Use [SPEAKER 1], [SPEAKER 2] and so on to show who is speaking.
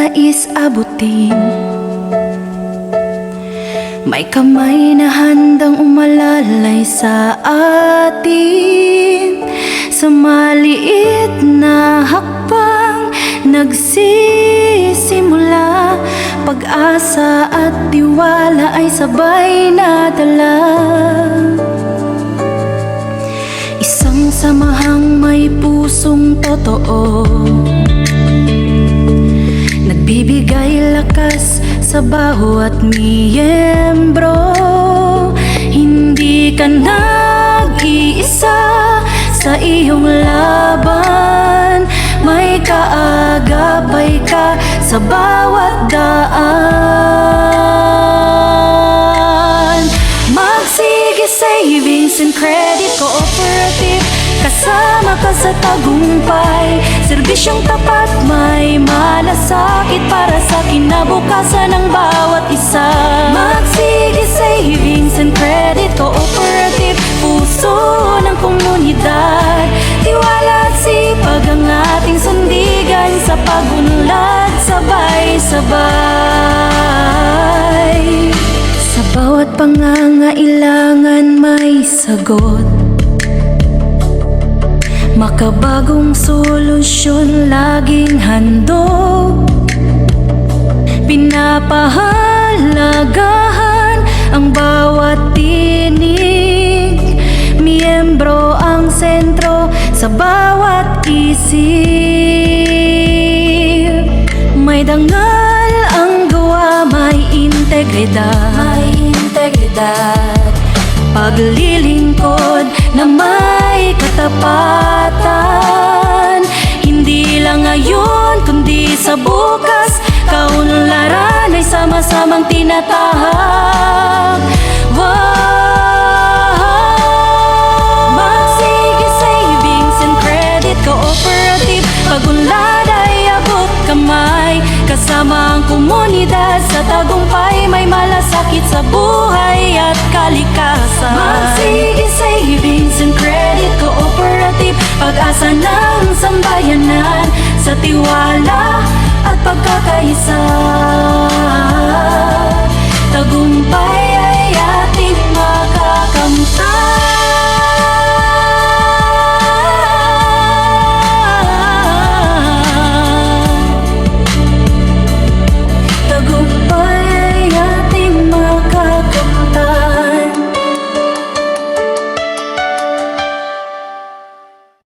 [SPEAKER 1] nais abutin. May kamay na handang umalalay sa atin. Sa maliit na hakbang nagsisimula. Pag-asa at tiwala ay sabay nadala. Isang samahang may pusong totoo, nagbibigay lakas sa bawat miyembro. Hindi ka nag-iisa sa iyong laban. May kaagapay ka sa bawat daan. Magsige Savings and Credit Cooperative, kasama ka sa tagumpay. Serbisyong tapat, may malasakit para sa kinabukasan ng bawat isa. Magsige Savings and Credit Cooperative, puso ng komunidad. Tiwala at sipag ang ating sandigan, sa pag-unlad sabay-sabay. Sa bawat pangangailangan may sagot, makabagong solusyon laging handog. Pinapahalagahan ang bawat tinig. Miyembro ang sentro sa bawat isip. May dangal ang gawa, may integridad. Paglilingkod na may katapatan. Hindi lang ngayon kundi sa bukas, kaunlaran ay sama-samang tinatahak. Magsige Savings and Credit Cooperative, pag-unlad ay abot kamay. Kasama ang komunidad sa tagumpay, may malasakit sa buhay at kalikasan. Magsige Savings and Credit Cooperative, pag-asa ng sambayanan. Sa tiwala at pagkakaroon